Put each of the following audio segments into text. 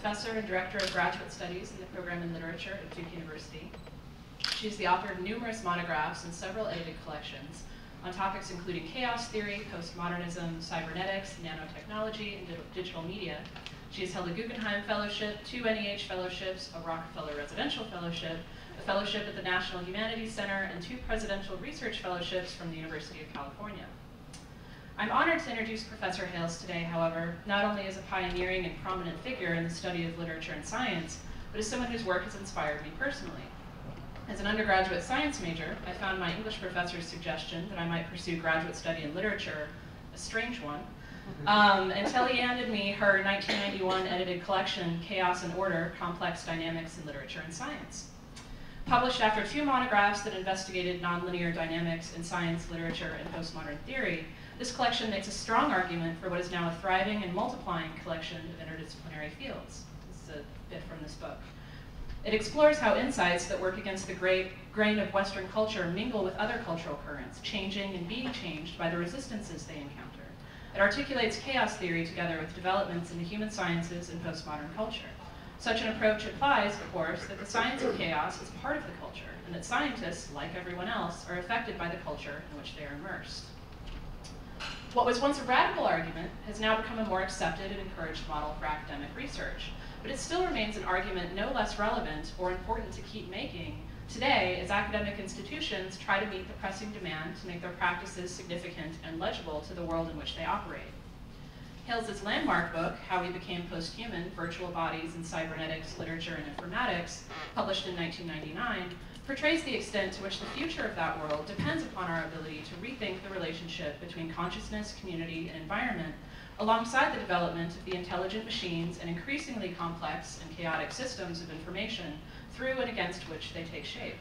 professor and director of graduate studies in the program in literature at Duke University. She is the author of numerous monographs and several edited collections on topics including chaos theory, postmodernism, cybernetics, nanotechnology, and digital media. She has held a Guggenheim Fellowship, 2 NEH Fellowships, a Rockefeller Residential Fellowship, a fellowship at the National Humanities Center, and 2 Presidential Research Fellowships from the University of California. I'm honored to introduce Professor Hayles today, however, not only as a pioneering and prominent figure in the study of literature and science, but as someone whose work has inspired me personally. As an undergraduate science major, I found my English professor's suggestion that I might pursue graduate study in literature a strange one, until he handed me her 1991 edited collection, Chaos and Order, Complex Dynamics in Literature and Science. Published after 2 monographs that investigated nonlinear dynamics in science, literature, and postmodern theory, this collection makes a strong argument for what is now a thriving and multiplying collection of interdisciplinary fields. This is a bit from this book. It explores how insights that work against the grain of Western culture mingle with other cultural currents, changing and being changed by the resistances they encounter. It articulates chaos theory together with developments in the human sciences and postmodern culture. Such an approach implies, of course, that the science of chaos is part of the culture, and that scientists, like everyone else, are affected by the culture in which they are immersed. What was once a radical argument has now become a more accepted and encouraged model for academic research, but it still remains an argument no less relevant or important to keep making today as academic institutions try to meet the pressing demand to make their practices significant and legible to the world in which they operate. Hayles' landmark book, How We Became Posthuman, Virtual Bodies in Cybernetics, Literature, and Informatics, published in 1999, portrays the extent to which the future of that world depends upon our ability to rethink the relationship between consciousness, community, and environment, alongside the development of the intelligent machines and increasingly complex and chaotic systems of information through and against which they take shape.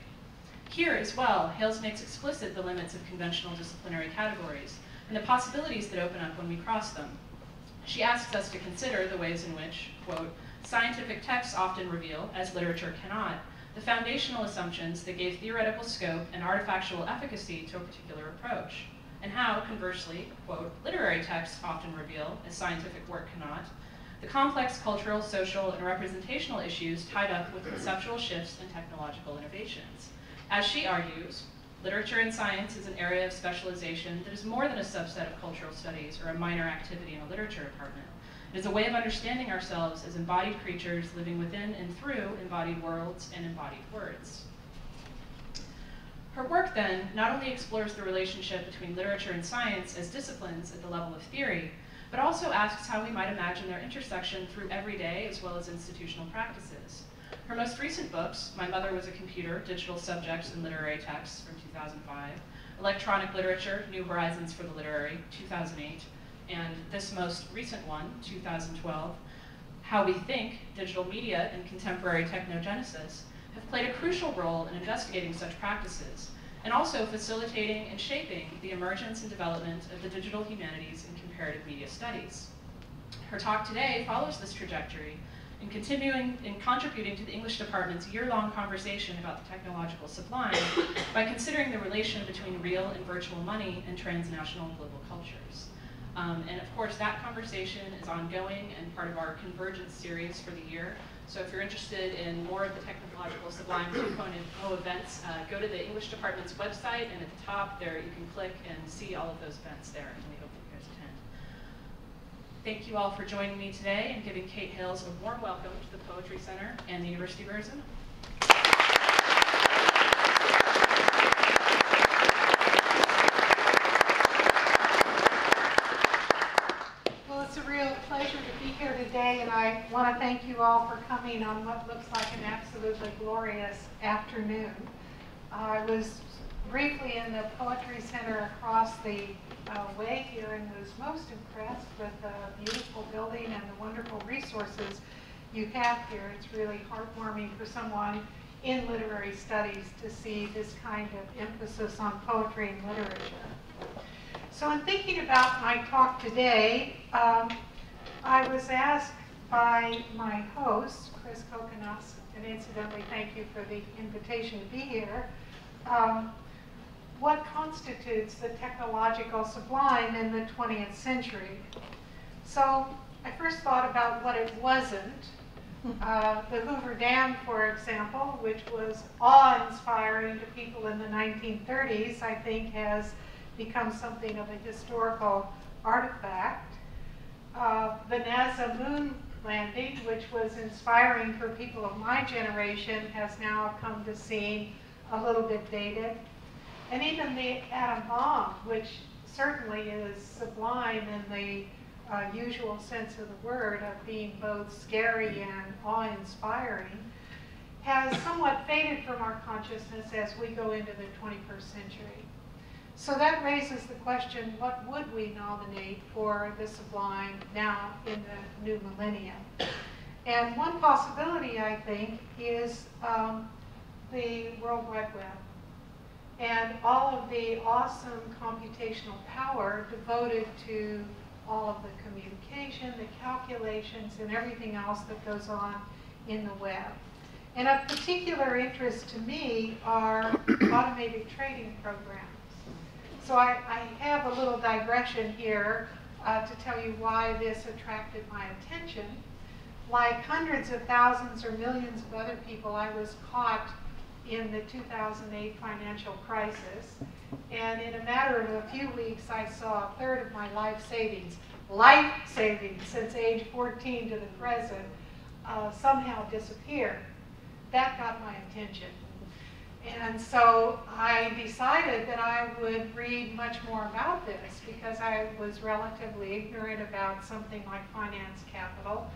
Here as well, Hayles makes explicit the limits of conventional disciplinary categories and the possibilities that open up when we cross them. She asks us to consider the ways in which, quote, scientific texts often reveal, as literature cannot, the foundational assumptions that gave theoretical scope and artifactual efficacy to a particular approach, and how, conversely, quote, literary texts often reveal, as scientific work cannot, the complex cultural, social, and representational issues tied up with conceptual shifts and technological innovations. As she argues, literature and science is an area of specialization that is more than a subset of cultural studies or a minor activity in a literature department. It is a way of understanding ourselves as embodied creatures living within and through embodied worlds and embodied words. Her work, then, not only explores the relationship between literature and science as disciplines at the level of theory, but also asks how we might imagine their intersection through everyday as well as institutional practices. Her most recent books, My Mother Was a Computer, Digital Subjects and Literary Texts from 2005, Electronic Literature, New Horizons for the Literary, 2008, and this most recent one, 2012, How We Think, Digital Media and Contemporary Technogenesis, have played a crucial role in investigating such practices, and also facilitating and shaping the emergence and development of the digital humanities and comparative media studies. Her talk today follows this trajectory in contributing to the English department's year-long conversation about the technological sublime by considering the relation between real and virtual money and transnational and global cultures. And of course, that conversation is ongoing and part of our Convergence series for the year. So if you're interested in more of the technological Sublime 2.0 events, go to the English department's website, and at the top there you can click and see all of those events there, and we hope that you guys attend. Thank you all for joining me today and giving Kate Hayles a warm welcome to the Poetry Center and the University of Arizona. It's a real pleasure to be here today, and I want to thank you all for coming on what looks like an absolutely glorious afternoon. I was briefly in the Poetry Center across the way here and was most impressed with the beautiful building and the wonderful resources you have here. It's really heartwarming for someone in literary studies to see this kind of emphasis on poetry and literature. So in thinking about my talk today, I was asked by my host, Chris Kokonas, and incidentally, thank you for the invitation to be here, what constitutes the technological sublime in the 20th century. So I first thought about what it wasn't, The Hoover Dam, for example, which was awe-inspiring to people in the 1930s, I think has become something of a historical artifact. The NASA moon landing, which was inspiring for people of my generation, has now come to seem a little bit dated. And even the atom bomb, which certainly is sublime in the usual sense of the word of being both scary and awe-inspiring, has somewhat faded from our consciousness as we go into the 21st century. So that raises the question, what would we nominate for the sublime now in the new millennium? And one possibility, I think, is the World Wide Web and all of the awesome computational power devoted to all of the communication, the calculations, and everything else that goes on in the web. And of particular interest to me are automated trading programs. So I have a little digression here to tell you why this attracted my attention. Like hundreds of thousands or millions of other people, I was caught in the 2008 financial crisis. And in a matter of a few weeks, I saw a third of my life savings since age 14 to the present, somehow disappear. That got my attention. And so I decided that I would read much more about this because I was relatively ignorant about something like finance capital.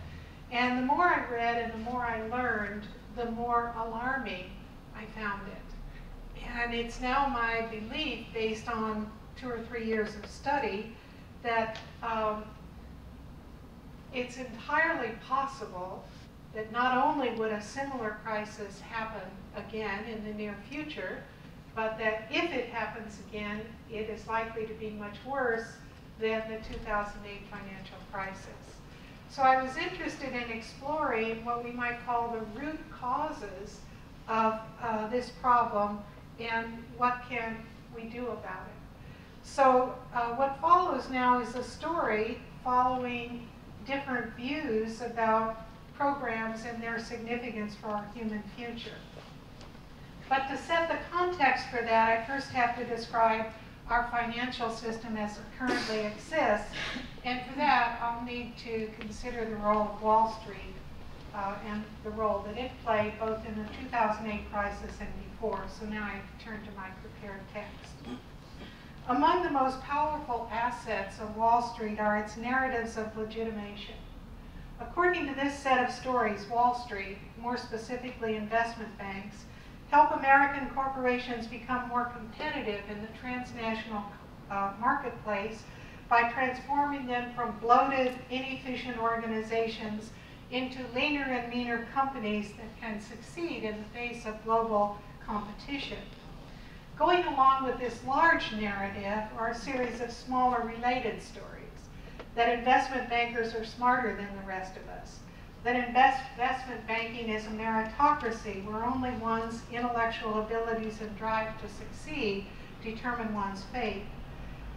And the more I read and the more I learned, the more alarming I found it. And it's now my belief, based on 2 or 3 years of study, that it's entirely possible that not only would a similar crisis happen again in the near future, but that if it happens again, it is likely to be much worse than the 2008 financial crisis. So I was interested in exploring what we might call the root causes of this problem and what can we do about it. So what follows now is a story following different views about programs and their significance for our human future. But to set the context for that, I first have to describe our financial system as it currently exists. And for that, I'll need to consider the role of Wall Street and the role that it played both in the 2008 crisis and before. So now I turn to my prepared text. Among the most powerful assets of Wall Street are its narratives of legitimation. According to this set of stories, Wall Street, more specifically investment banks, help American corporations become more competitive in the transnational marketplace by transforming them from bloated, inefficient organizations into leaner and meaner companies that can succeed in the face of global competition. Going along with this large narrative are a series of smaller related stories. That investment bankers are smarter than the rest of us. That investment banking is a meritocracy where only one's intellectual abilities and drive to succeed determine one's fate.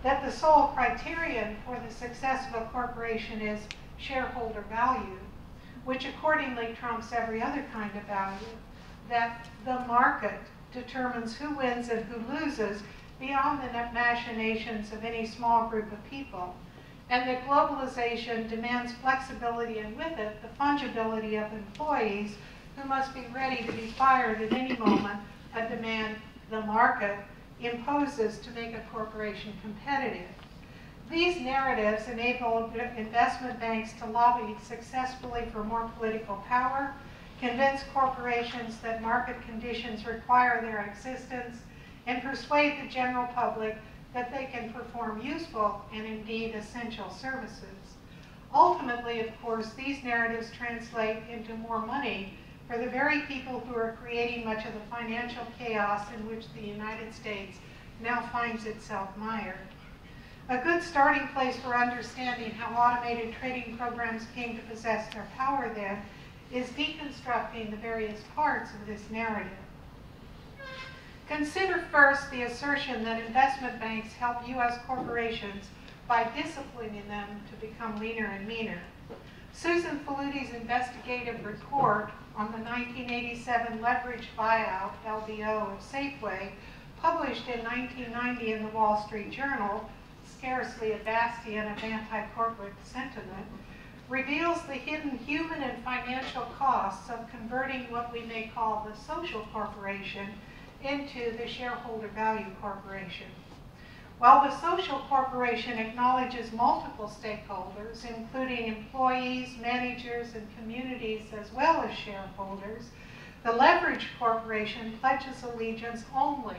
That the sole criterion for the success of a corporation is shareholder value, which accordingly trumps every other kind of value. That the market determines who wins and who loses beyond the machinations of any small group of people. And that globalization demands flexibility and with it the fungibility of employees who must be ready to be fired at any moment, a demand the market imposes to make a corporation competitive. These narratives enable investment banks to lobby successfully for more political power, convince corporations that market conditions require their existence, and persuade the general public that they can perform useful and indeed essential services. Ultimately, of course, these narratives translate into more money for the very people who are creating much of the financial chaos in which the United States now finds itself mired. A good starting place for understanding how automated trading programs came to possess their power then is deconstructing the various parts of this narrative. Consider first the assertion that investment banks help U.S. corporations by disciplining them to become leaner and meaner. Susan Faluti's investigative report on the 1987 leveraged buyout, LBO, of Safeway, published in 1990 in the Wall Street Journal, scarcely a bastion of anti-corporate sentiment, reveals the hidden human and financial costs of converting what we may call the social corporation into the shareholder value corporation. While the social corporation acknowledges multiple stakeholders, including employees, managers, and communities, as well as shareholders, the leveraged corporation pledges allegiance only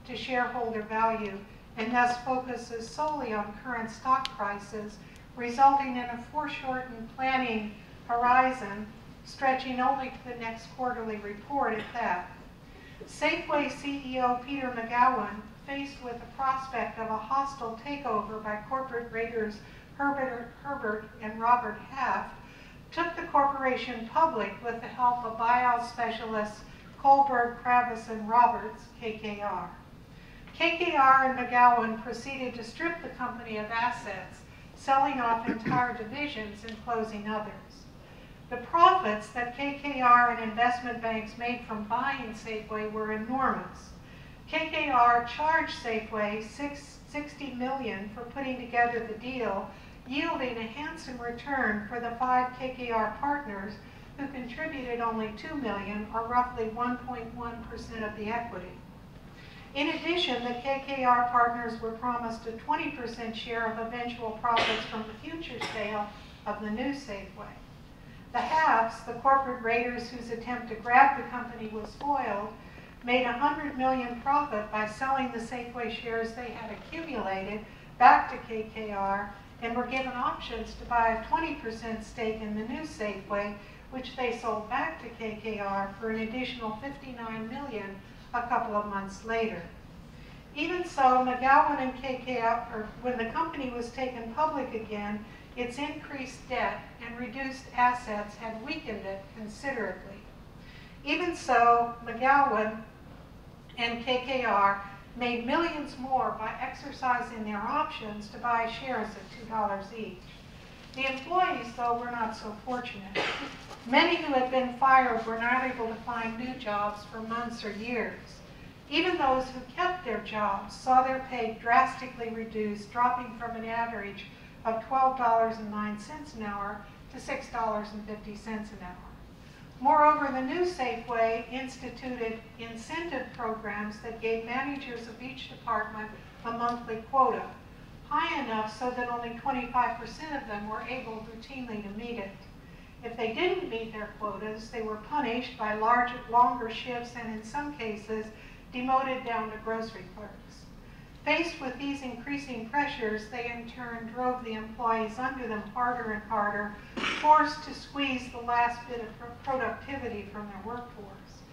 to shareholder value and thus focuses solely on current stock prices, resulting in a foreshortened planning horizon stretching only to the next quarterly report at that. Safeway CEO Peter McGowan, faced with the prospect of a hostile takeover by corporate raiders Herbert and Robert Half, took the corporation public with the help of buyout specialists Kohlberg, Kravis, and Roberts, KKR. KKR and McGowan proceeded to strip the company of assets, selling off entire divisions and closing others. The profits that KKR and investment banks made from buying Safeway were enormous. KKR charged Safeway $60 million for putting together the deal, yielding a handsome return for the 5 KKR partners who contributed only $2 million, or roughly 1.1% of the equity. In addition, the KKR partners were promised a 20% share of eventual profits from the future sale of the new Safeway. The Halves, the corporate raiders whose attempt to grab the company was foiled, made $100 million profit by selling the Safeway shares they had accumulated back to KKR and were given options to buy a 20% stake in the new Safeway, which they sold back to KKR for an additional $59 million a couple of months later. Even so, McGowan and KKR, when the company was taken public again, its increased debt and reduced assets had weakened it considerably. Even so, McGowan and KKR made millions more by exercising their options to buy shares at $2 each. The employees, though, were not so fortunate. Many who had been fired were not able to find new jobs for months or years. Even those who kept their jobs saw their pay drastically reduced, dropping from an average of $12.09 an hour to $6.50 an hour. Moreover, the new Safeway instituted incentive programs that gave managers of each department a monthly quota, high enough so that only 25% of them were able routinely to meet it. If they didn't meet their quotas, they were punished by longer shifts and, in some cases, demoted down to grocery clerks. Faced with these increasing pressures, they in turn drove the employees under them harder and harder, forced to squeeze the last bit of productivity from their workforce.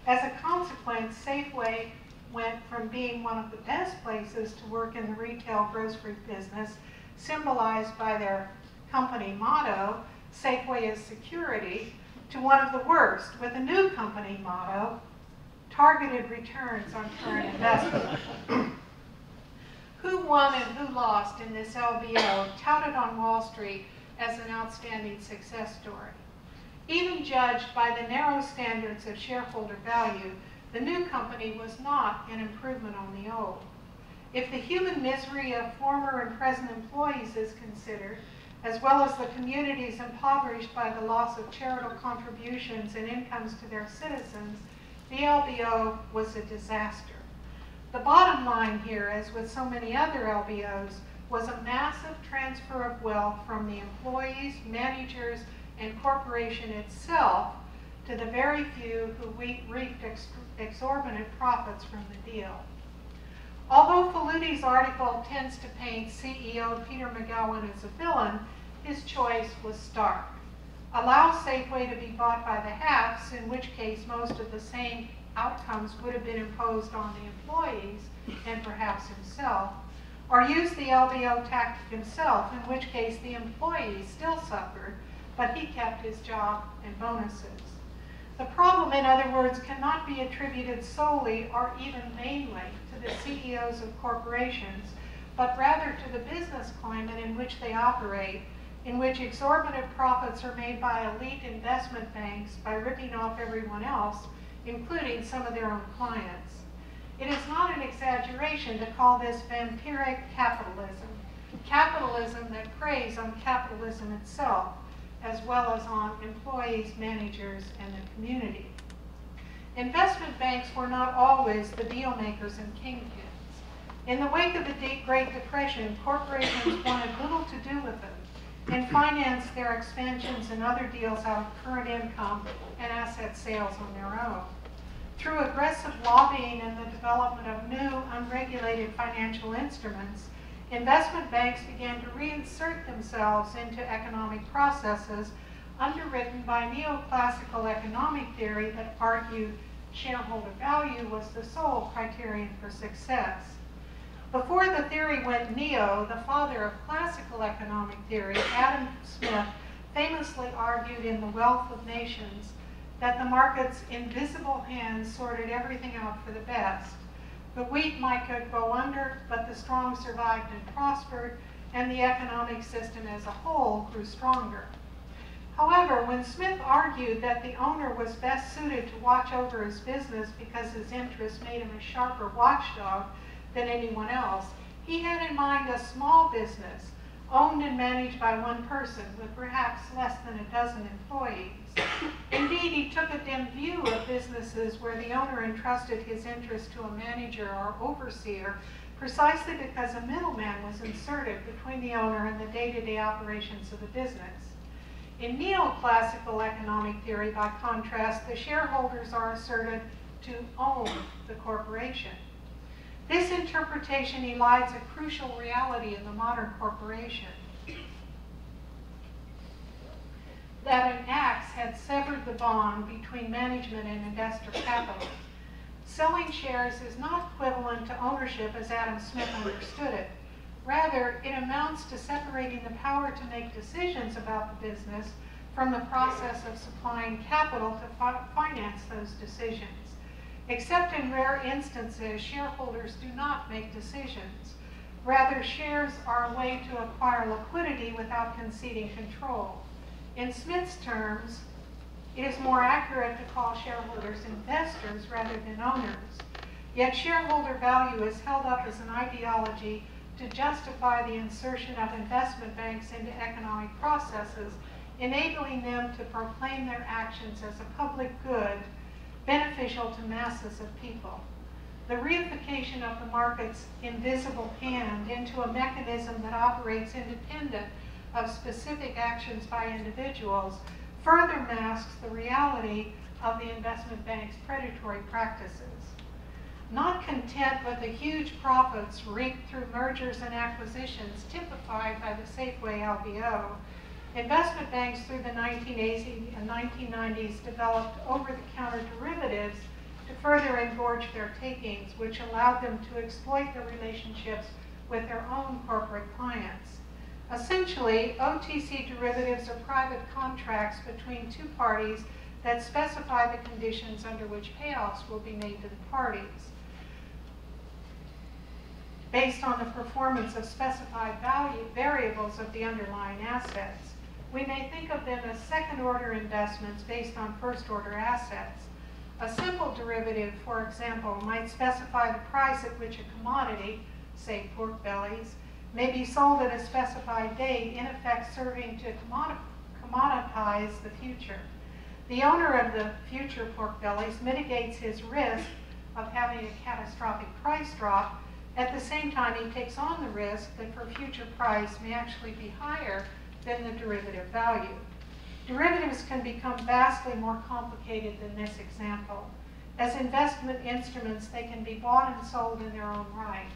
As a consequence, Safeway went from being one of the best places to work in the retail grocery business, symbolized by their company motto, Safeway is security, to one of the worst, with a new company motto, targeted returns on current investment. Who won and who lost in this LBO, touted on Wall Street as an outstanding success story. Even judged by the narrow standards of shareholder value, the new company was not an improvement on the old. If the human misery of former and present employees is considered, as well as the communities impoverished by the loss of charitable contributions and incomes to their citizens, the LBO was a disaster. The bottom line here, as with so many other LBOs, was a massive transfer of wealth from the employees, managers, and corporation itself to the very few who reaped exorbitant profits from the deal. Although Faluti's article tends to paint CEO Peter McGowan as a villain, his choice was stark. Allow Safeway to be bought by the Halves, in which case most of the same outcomes would have been imposed on the employees and perhaps himself, or use the LBO tactic himself, in which case the employees still suffered, but he kept his job and bonuses. The problem, in other words, cannot be attributed solely or even mainly to the CEOs of corporations, but rather to the business climate in which they operate, in which exorbitant profits are made by elite investment banks by ripping off everyone else, including some of their own clients. It is not an exaggeration to call this vampiric capitalism, capitalism that preys on capitalism itself, as well as on employees, managers, and the community. Investment banks were not always the deal makers and kingpins. In the wake of the Great Depression, corporations wanted little to do with them and financed their expansions and other deals out of current income and asset sales on their own. Through aggressive lobbying and the development of new, unregulated financial instruments, investment banks began to reinsert themselves into economic processes underwritten by neoclassical economic theory that argued shareholder value was the sole criterion for success. Before the theory went neo, the father of classical economic theory, Adam Smith, famously argued in The Wealth of Nations that the market's invisible hands sorted everything out for the best. The weak might go under, but the strong survived and prospered, and the economic system as a whole grew stronger. However, when Smith argued that the owner was best suited to watch over his business because his interests made him a sharper watchdog than anyone else, he had in mind a small business owned and managed by one person with perhaps less than a dozen employees. Indeed, he took a dim view of businesses where the owner entrusted his interest to a manager or overseer precisely because a middleman was inserted between the owner and the day-to-day operations of the business. In neoclassical economic theory, by contrast, the shareholders are asserted to own the corporation. This interpretation elides a crucial reality in the modern corporation, that an axe had severed the bond between management and investor capital. Selling shares is not equivalent to ownership as Adam Smith understood it. Rather, it amounts to separating the power to make decisions about the business from the process of supplying capital to finance those decisions. Except in rare instances, shareholders do not make decisions. Rather, shares are a way to acquire liquidity without conceding control. In Smith's terms, it is more accurate to call shareholders investors rather than owners. Yet shareholder value is held up as an ideology to justify the insertion of investment banks into economic processes, enabling them to proclaim their actions as a public good beneficial to masses of people. The reification of the market's invisible hand into a mechanism that operates independent of specific actions by individuals further masks the reality of the investment bank's predatory practices. Not content with the huge profits reaped through mergers and acquisitions typified by the Safeway LBO, investment banks through the 1980s and 1990s developed over-the-counter derivatives to further engorge their takings, which allowed them to exploit their relationships with their own corporate clients. Essentially, OTC derivatives are private contracts between two parties that specify the conditions under which payoffs will be made to the parties, based on the performance of specified variables of the underlying assets. We may think of them as second-order investments based on first-order assets. A simple derivative, for example, might specify the price at which a commodity, say pork bellies, may be sold at a specified date, in effect serving to commoditize the future. The owner of the future pork bellies mitigates his risk of having a catastrophic price drop. At the same time, he takes on the risk that for future price may actually be higher than the derivative value. Derivatives can become vastly more complicated than this example. As investment instruments, they can be bought and sold in their own right.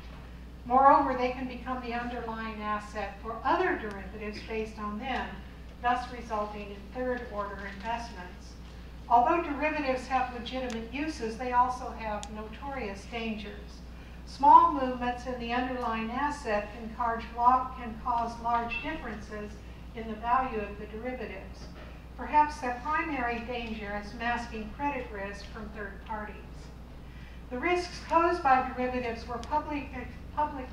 Moreover, they can become the underlying asset for other derivatives based on them, thus resulting in third-order investments. Although derivatives have legitimate uses, they also have notorious dangers. Small movements in the underlying asset can cause large differences in the value of the derivatives. Perhaps their primary danger is masking credit risk from third parties. The risks posed by derivatives were publicly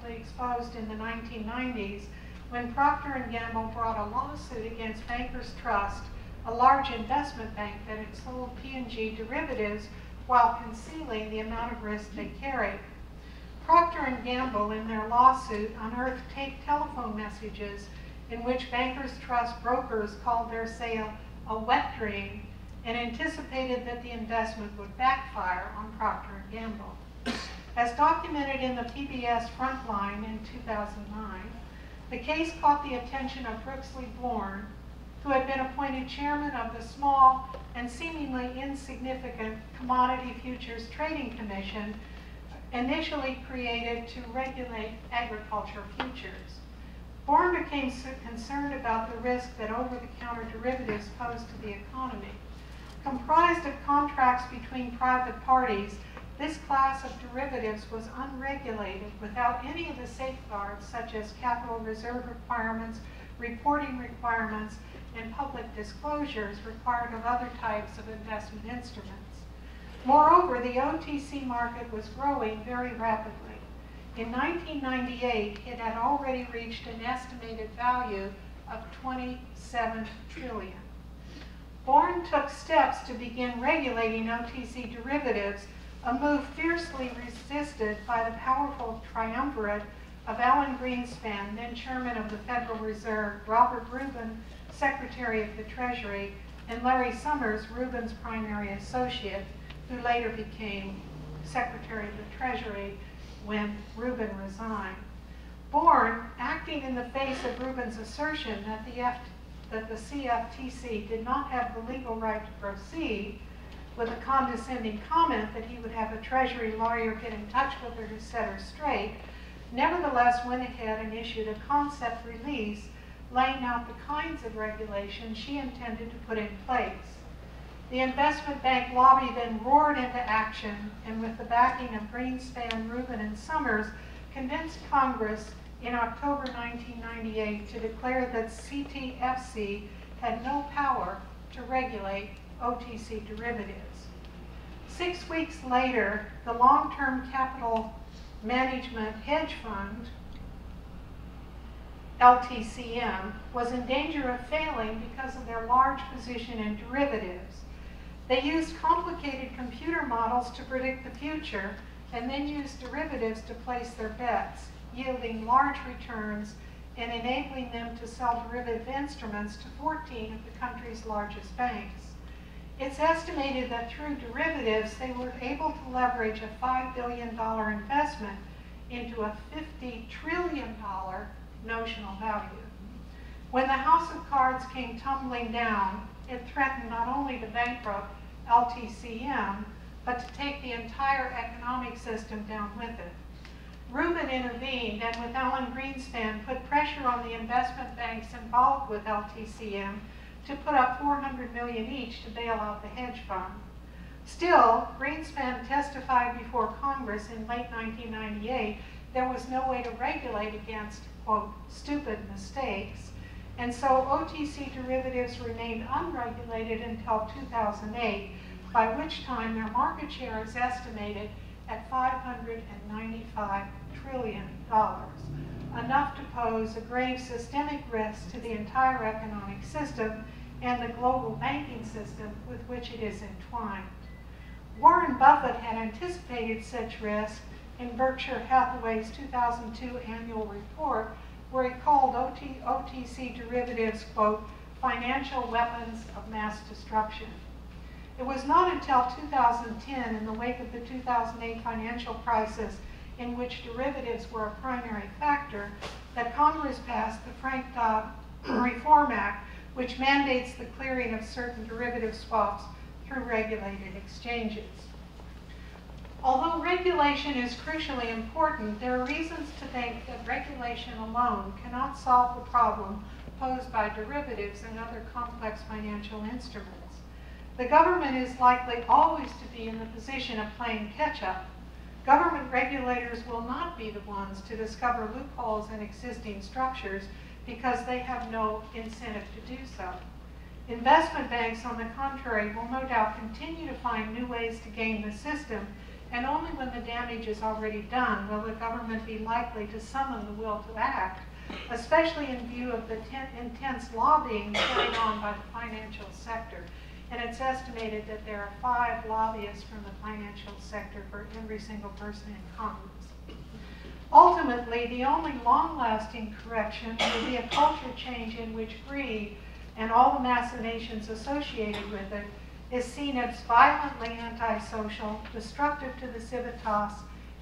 exposed in the 1990s when Procter & Gamble brought a lawsuit against Bankers Trust, a large investment bank that had sold P&G derivatives while concealing the amount of risk they carried. Procter & Gamble, in their lawsuit, unearthed taped telephone messages in which Bankers Trust brokers called their sale a wet dream and anticipated that the investment would backfire on Procter & Gamble. As documented in the PBS Frontline in 2009, the case caught the attention of Brooksley Born, who had been appointed chairman of the small and seemingly insignificant Commodity Futures Trading Commission, initially created to regulate agriculture futures. Born became concerned about the risk that over-the-counter derivatives posed to the economy. Comprised of contracts between private parties, this class of derivatives was unregulated without any of the safeguards such as capital reserve requirements, reporting requirements, and public disclosures required of other types of investment instruments. Moreover, the OTC market was growing very rapidly. In 1998, it had already reached an estimated value of $27 trillion. Born took steps to begin regulating OTC derivatives, a move fiercely resisted by the powerful triumvirate of Alan Greenspan, then chairman of the Federal Reserve, Robert Rubin, Secretary of the Treasury, and Larry Summers, Rubin's primary associate, who later became Secretary of the Treasury when Rubin resigned. Born, acting in the face of Rubin's assertion that the CFTC did not have the legal right to proceed, with a condescending comment that he would have a Treasury lawyer get in touch with her to set her straight, nevertheless went ahead and issued a concept release laying out the kinds of regulations she intended to put in place. The investment bank lobby then roared into action, and with the backing of Greenspan, Rubin, and Summers, convinced Congress in October 1998 to declare that CTFC had no power to regulate OTC derivatives. 6 weeks later, the long-term capital management hedge fund, LTCM, was in danger of failing because of their large position in derivatives. They used complicated computer models to predict the future and then used derivatives to place their bets, yielding large returns and enabling them to sell derivative instruments to 14 of the country's largest banks. It's estimated that through derivatives, they were able to leverage a $5 billion investment into a $50 trillion notional value. When the house of cards came tumbling down, it threatened not only to bankrupt LTCM, but to take the entire economic system down with it. Rubin intervened and with Alan Greenspan put pressure on the investment banks involved with LTCM to put up $400 million each to bail out the hedge fund. Still, Greenspan testified before Congress in late 1998 there was no way to regulate against, quote, stupid mistakes, and so OTC derivatives remained unregulated until 2008, by which time their market share is estimated at $595 trillion, enough to pose a grave systemic risk to the entire economic system and the global banking system with which it is entwined. Warren Buffett had anticipated such risk in Berkshire Hathaway's 2002 annual report, where he called OTC derivatives, quote, financial weapons of mass destruction. It was not until 2010, in the wake of the 2008 financial crisis, in which derivatives were a primary factor, that Congress passed the Frank-Dodd Reform Act, which mandates the clearing of certain derivative swaps through regulated exchanges. Although regulation is crucially important, there are reasons to think that regulation alone cannot solve the problem posed by derivatives and other complex financial instruments. The government is likely always to be in the position of playing catch-up. Government regulators will not be the ones to discover loopholes in existing structures because they have no incentive to do so. Investment banks, on the contrary, will no doubt continue to find new ways to game the system, and only when the damage is already done will the government be likely to summon the will to act especially in view of the intense lobbying carried on by the financial sector. And it's estimated that there are 5 lobbyists from the financial sector for every single person in Congress. Ultimately, the only long-lasting correction will be a culture change in which greed and all the machinations associated with it is seen as violently antisocial, destructive to the civitas,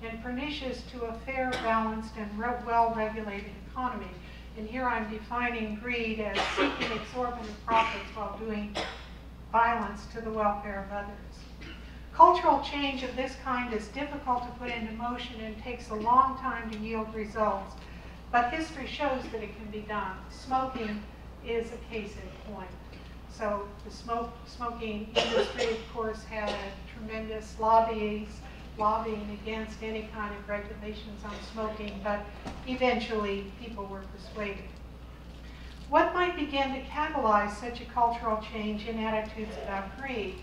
and pernicious to a fair, balanced, and well-regulated economy. And here I'm defining greed as seeking exorbitant profits while doing violence to the welfare of others. Cultural change of this kind is difficult to put into motion and takes a long time to yield results, but history shows that it can be done. Smoking is a case in point. So the smoking industry, of course, had tremendous lobbying against any kind of regulations on smoking, but eventually people were persuaded. What might begin to catalyze such a cultural change in attitudes about greed?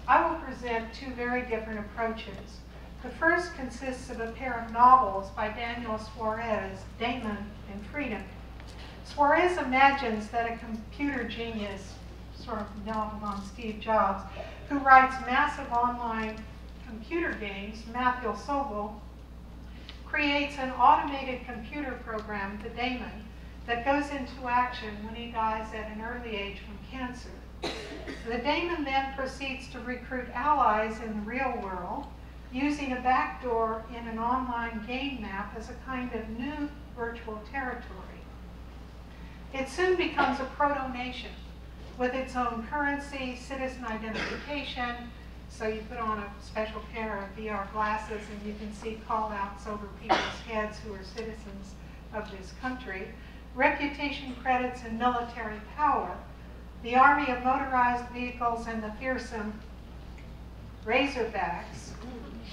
I will present 2 very different approaches. The first consists of a pair of novels by Daniel Suarez, Daemon and Freedom. Suarez imagines that a computer genius, sort of novel on Steve Jobs, who writes massive online computer games, Matthew Sobel, creates an automated computer program, the Daemon, that goes into action when he dies at an early age from cancer. The Daemon then proceeds to recruit allies in the real world, using a backdoor in an online game map as a kind of new virtual territory. It soon becomes a proto-nation with its own currency, citizen identification. So you put on a special pair of VR glasses and you can see call-outs over people's heads who are citizens of this country. Reputation credits and military power. The army of motorized vehicles and the fearsome razorbacks.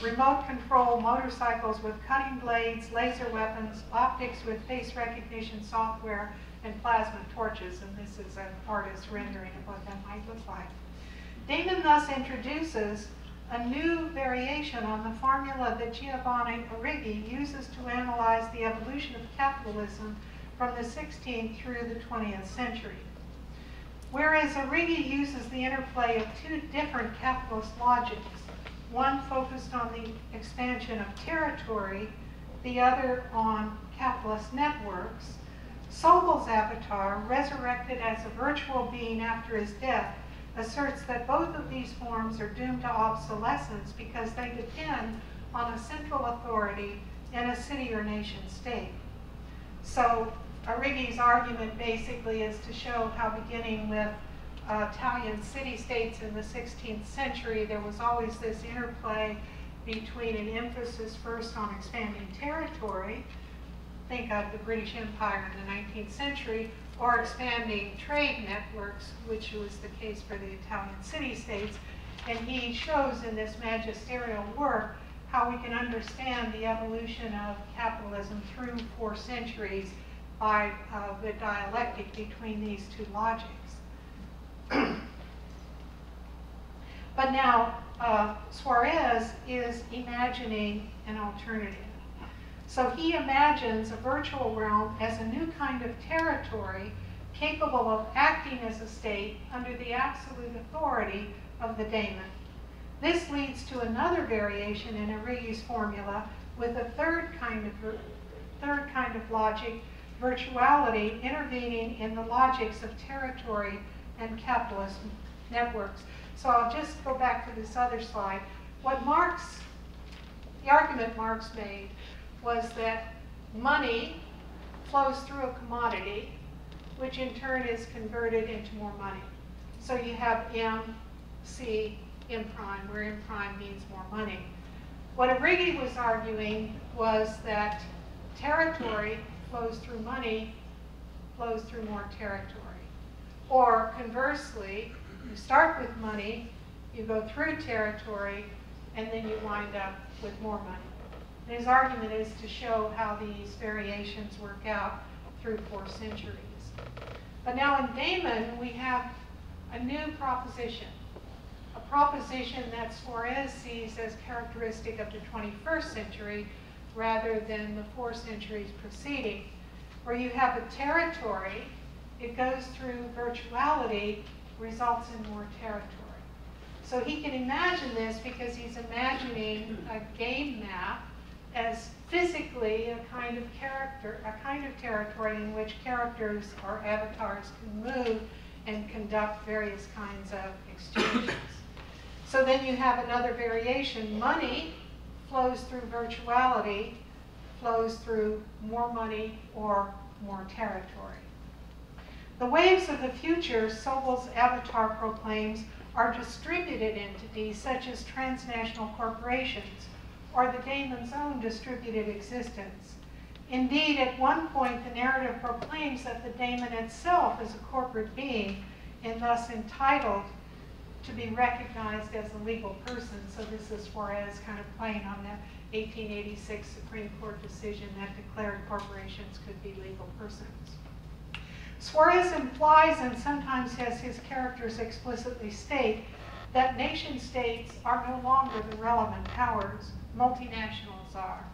Remote control motorcycles with cutting blades, laser weapons, optics with face recognition software, and plasma torches. And this is an artist's rendering of what that might look like. Daemon thus introduces a new variation on the formula that Giovanni Arrighi uses to analyze the evolution of capitalism from the 16th through the 20th century. Whereas Arrighi uses the interplay of 2 different capitalist logics, one focused on the expansion of territory, the other on capitalist networks, Sobel's avatar, resurrected as a virtual being after his death, asserts that both of these forms are doomed to obsolescence because they depend on a central authority and a city or nation state. So Arrighi's argument basically is to show how, beginning with Italian city-states in the 16th century, there was always this interplay between an emphasis first on expanding territory, think of the British Empire in the 19th century, or expanding trade networks, which was the case for the Italian city-states. And he shows in this magisterial work how we can understand the evolution of capitalism through 4 centuries by the dialectic between these 2 logics. But now Suarez is imagining an alternative. So he imagines a virtual realm as a new kind of territory capable of acting as a state under the absolute authority of the Daemon. This leads to another variation in Arrighi's formula with a third kind of logic, virtuality, intervening in the logics of territory and capitalist networks. So I'll just go back to this other slide. The argument Marx made was that money flows through a commodity, which in turn is converted into more money. So you have M, C, M prime, where M prime means more money. What Arrighi was arguing was that territory flows through money, flows through more territory. Or conversely, you start with money, you go through territory, and then you wind up with more money. And his argument is to show how these variations work out through 4 centuries. But now in Daemon, we have a new proposition, a proposition that Suarez sees as characteristic of the 21st century rather than the 4 centuries preceding. where you have a territory, it goes through virtuality, results in more territory. So he can imagine this because he's imagining a game map as physically a kind of territory in which characters or avatars can move and conduct various kinds of exchanges. So then you have another variation. Money flows through virtuality, flows through more money or more territory. The waves of the future, Sobel's avatar proclaims, are distributed entities such as transnational corporations or the daemon's own distributed existence. Indeed, at one point, the narrative proclaims that the daemon itself is a corporate being and thus entitled to be recognized as a legal person. So this is Suarez kind of playing on that 1886 Supreme Court decision that declared corporations could be legal persons. Suarez implies, and sometimes has his characters explicitly state, that nation states are no longer the relevant powers, multinationals are.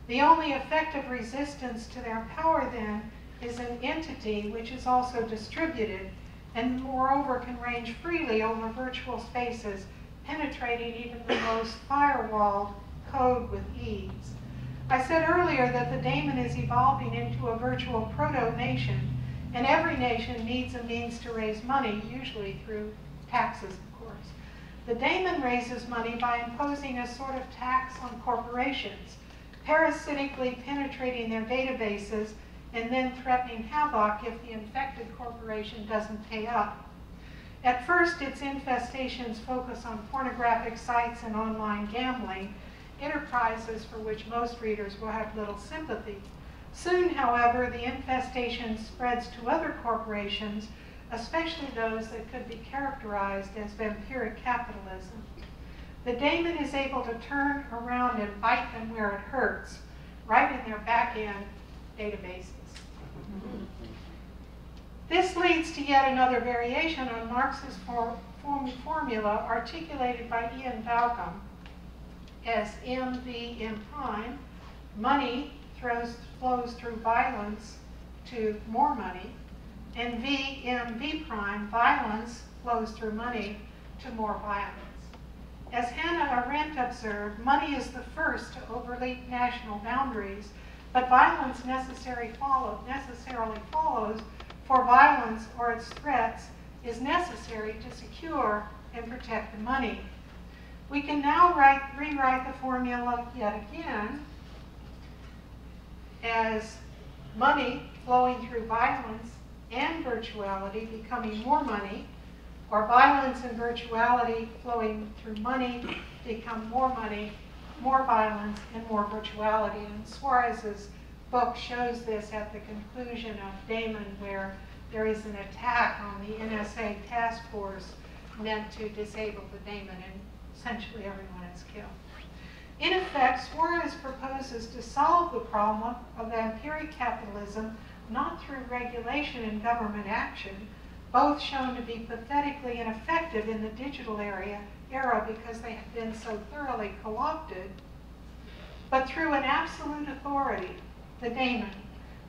The only effective resistance to their power then is an entity which is also distributed and moreover can range freely over virtual spaces, penetrating even the most firewalled code with ease. I said earlier that the daemon is evolving into a virtual proto-nation, and every nation needs a means to raise money, usually through taxes, of course. The daemon raises money by imposing a sort of tax on corporations, parasitically penetrating their databases and then threatening havoc if the infected corporation doesn't pay up. At first, its infestations focus on pornographic sites and online gambling, enterprises for which most readers will have little sympathy. Soon, however, the infestation spreads to other corporations, especially those that could be characterized as vampiric capitalism. The daemon is able to turn around and bite them where it hurts, right in their back-end databases. This leads to yet another variation on Marx's formula articulated by Ian Balcom as MV M prime, money flows through violence to more money, and V prime, violence flows through money to more violence. As Hannah Arendt observed, money is the first to overleap national boundaries, but violence necessarily follows, for violence or its threats is necessary to secure and protect the money. We can now rewrite the formula yet again as money flowing through violence and virtuality becoming more money, or violence and virtuality flowing through money become more money, more violence, and more virtuality. And Suarez's book shows this at the conclusion of Daemon, where there is an attack on the NSA task force meant to disable the daemon, and essentially everyone is killed. In effect, Suarez proposes to solve the problem of vampiric capitalism not through regulation and government action, both shown to be pathetically ineffective in the digital era because they have been so thoroughly co-opted, but through an absolute authority, the daemon,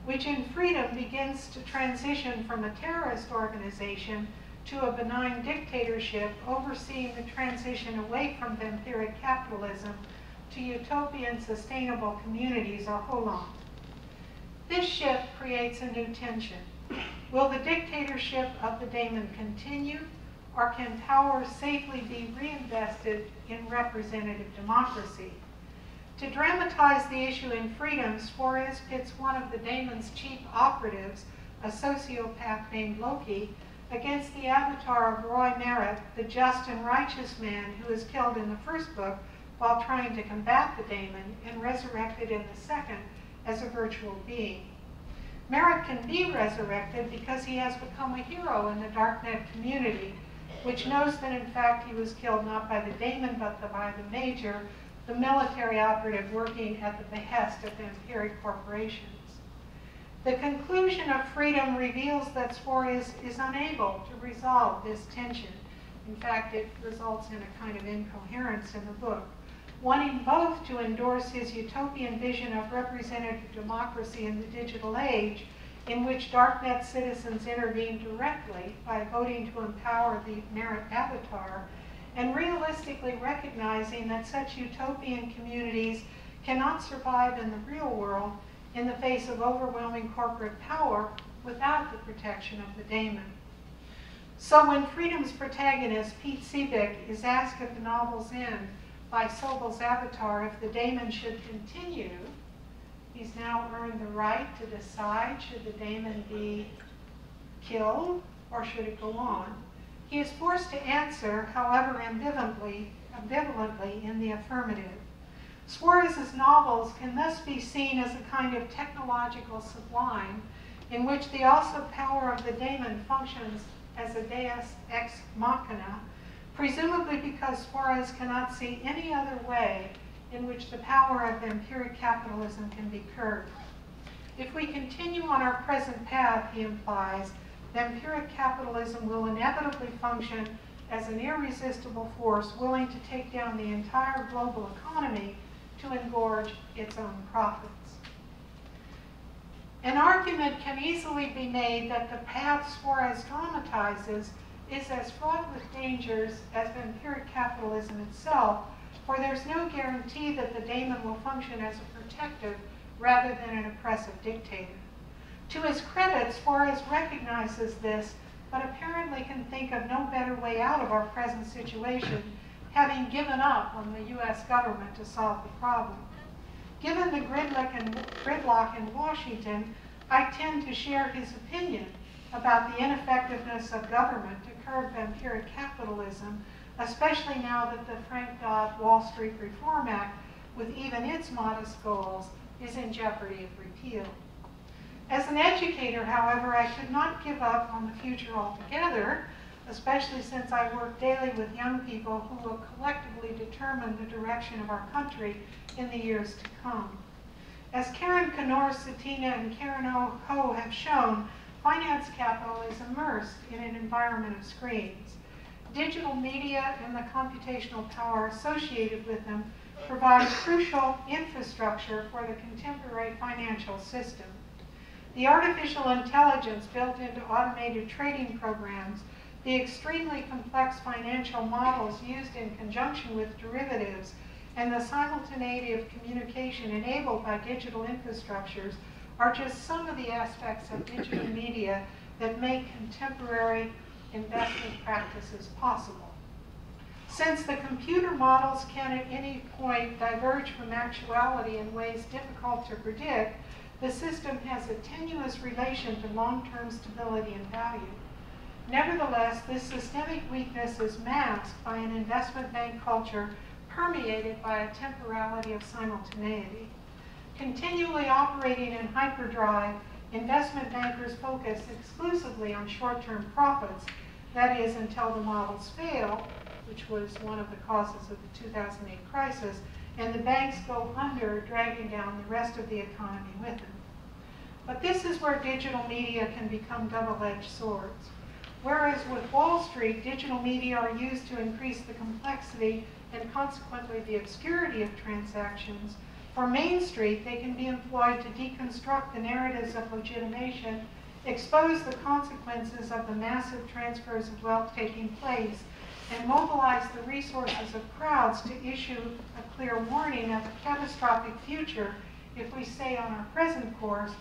which in freedom begins to transition from a terrorist organization to a benign dictatorship overseeing the transition away from vampiric capitalism to utopian sustainable communities or holon. This shift creates a new tension. Will the dictatorship of the daemon continue, or can power safely be reinvested in representative democracy? To dramatize the issue in Freedom, Suarez pits one of the daemon's chief operatives, a sociopath named Loki, against the avatar of Roy Merritt, the just and righteous man who is killed in the first book while trying to combat the daemon and resurrected in the second as a virtual being. Merritt can be resurrected because he has become a hero in the darknet community, which knows that in fact he was killed not by the daemon but by the major, the military operative working at the behest of vampiric corporations. The conclusion of Freedom reveals that Suarez is unable to resolve this tension. In fact, it results in a kind of incoherence in the book, wanting both to endorse his utopian vision of representative democracy in the digital age in which darknet citizens intervene directly by voting to empower the merit avatar, and realistically recognizing that such utopian communities cannot survive in the real world in the face of overwhelming corporate power without the protection of the daemon. So when Freedom's protagonist, Pete Seebeck, is asked at the novel's end by Sobel's avatar if the daemon should continue, he's now earned the right to decide should the daemon be killed or should it go on. He is forced to answer, however ambivalently in the affirmative. Suarez's novels can thus be seen as a kind of technological sublime in which the also power of the daemon functions as a deus ex machina, presumably because Suarez cannot see any other way in which the power of empiric capitalism can be curbed. If we continue on our present path, he implies, then empiric capitalism will inevitably function as an irresistible force willing to take down the entire global economy to engorge its own profits. An argument can easily be made that the path Suarez dramatizes is as fraught with dangers as empiric capitalism itself, for there's no guarantee that the daemon will function as a protective rather than an oppressive dictator. To his credit, Suarez recognizes this, but apparently can think of no better way out of our present situation, having given up on the US government to solve the problem. Given the gridlock in Washington, I tend to share his opinion about the ineffectiveness of government to curb empiric capitalism, especially now that the Frank Dodd Wall Street Reform Act, with even its modest goals, is in jeopardy of repeal. As an educator, however, I could not give up on the future altogether, especially since I work daily with young people who will collectively determine the direction of our country in the years to come. As Karen Kenor-Cetina and Karen Ho have shown, finance capital is immersed in an environment of screens. Digital media and the computational power associated with them provide crucial infrastructure for the contemporary financial system. The artificial intelligence built into automated trading programs, the extremely complex financial models used in conjunction with derivatives, and the simultaneity of communication enabled by digital infrastructures are just some of the aspects of digital media that make contemporary investment practices possible. Since the computer models can at any point diverge from actuality in ways difficult to predict, the system has a tenuous relation to long-term stability and value. Nevertheless, this systemic weakness is masked by an investment bank culture permeated by a temporality of simultaneity. Continually operating in hyperdrive, investment bankers focus exclusively on short-term profits, that is, until the models fail, which was one of the causes of the 2008 crisis, and the banks go under, dragging down the rest of the economy with them. But this is where digital media can become double-edged swords. Whereas with Wall Street, digital media are used to increase the complexity and consequently the obscurity of transactions, for Main Street, they can be employed to deconstruct the narratives of legitimation, expose the consequences of the massive transfers of wealth taking place, and mobilize the resources of crowds to issue a clear warning of a catastrophic future if we stay on our present course,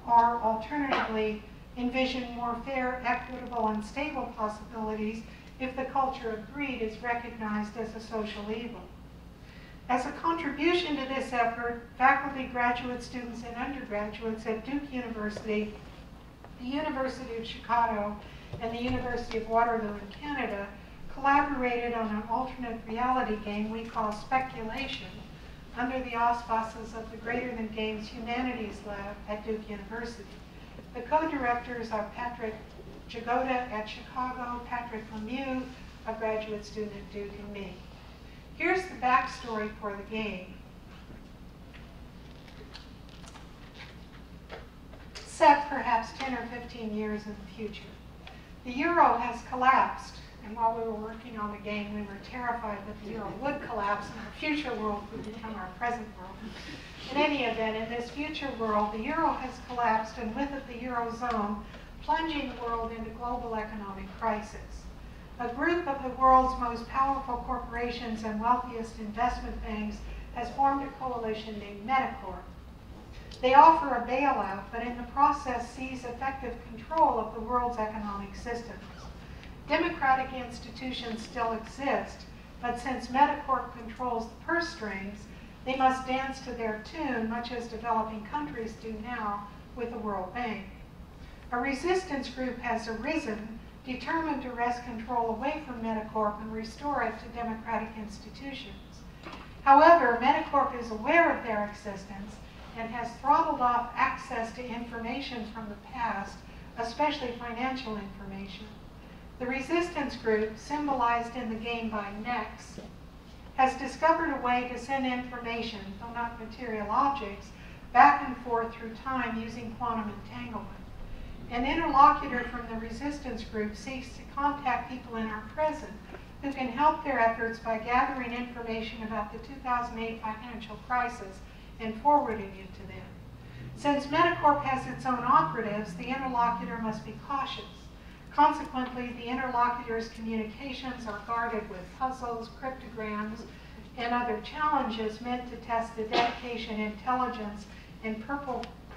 or alternatively envision more fair, equitable, and stable possibilities if the culture of greed is recognized as a social evil. As a contribution to this effort, faculty, graduate students, and undergraduates at Duke University, the University of Chicago, and the University of Waterloo in Canada collaborated on an alternate reality game we call Speculation under the auspices of the Greater Than Games Humanities Lab at Duke University. The co-directors are Patrick Jagoda at Chicago, Patrick Lemieux, a graduate student at Duke, and me. Here's the backstory for the game. Set perhaps 10 or 15 years in the future. The euro has collapsed and while we were working on the game, we were terrified that the euro would collapse and our future world would become our present world. In any event, in this future world, the euro has collapsed, and with it the eurozone, plunging the world into global economic crisis. A group of the world's most powerful corporations and wealthiest investment banks has formed a coalition named Metacorp. They offer a bailout, but in the process seize effective control of the world's economic systems. Democratic institutions still exist, but since Metacorp controls the purse strings, they must dance to their tune, much as developing countries do now with the World Bank. A resistance group has arisen, determined to wrest control away from Metacorp and restore it to democratic institutions. However, Metacorp is aware of their existence and has throttled off access to information from the past, especially financial information. The resistance group, symbolized in the game by Nex, has discovered a way to send information, though not material objects, back and forth through time using quantum entanglement. An interlocutor from the resistance group seeks to contact people in our present who can help their efforts by gathering information about the 2008 financial crisis and forwarding it to them. Since Metacorp has its own operatives, the interlocutor must be cautious. Consequently, the interlocutor's communications are guarded with puzzles, cryptograms, and other challenges meant to test the dedication, intelligence, and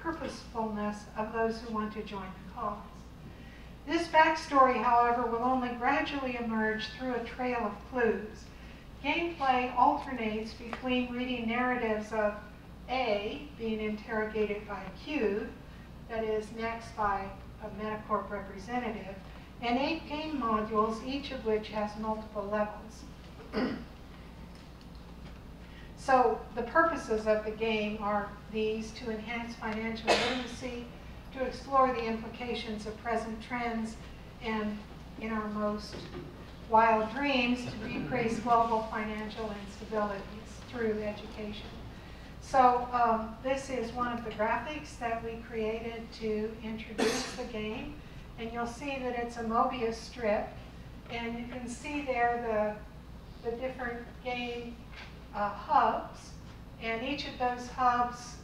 purposefulness of those who want to join the cause. This backstory, however, will only gradually emerge through a trail of clues. Gameplay alternates between reading narratives of A being interrogated by Q, that is next by a Metacorp representative, and 8 game modules, each of which has multiple levels. So the purposes of the game are these: to enhance financial literacy, to explore the implications of present trends, and in our most wild dreams, to decrease global financial instabilities through education. So this is one of the graphics that we created to introduce the game. And you'll see that it's a Mobius strip. And you can see there the different game hubs. And each of those hubs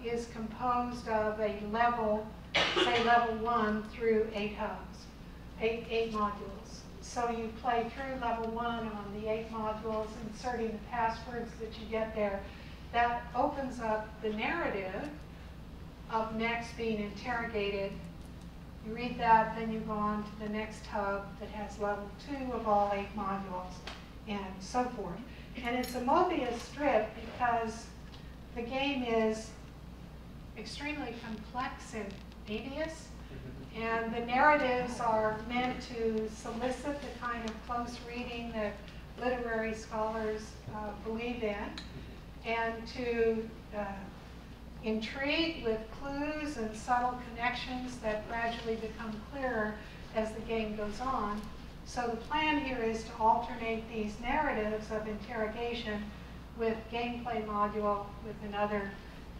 is composed of a level, say level 1 through 8 hubs, 8 modules. So you play through level 1 on the 8 modules, inserting the passwords that you get there. That opens up the narrative of Nex being interrogated. You read that, then you go on to the next hub that has level 2 of all 8 modules, and so forth. And it's a Mobius strip because the game is extremely complex and devious, and the narratives are meant to solicit the kind of close reading that literary scholars believe in, and to intrigue with clues and subtle connections that gradually become clearer as the game goes on. So the plan here is to alternate these narratives of interrogation with gameplay module, with another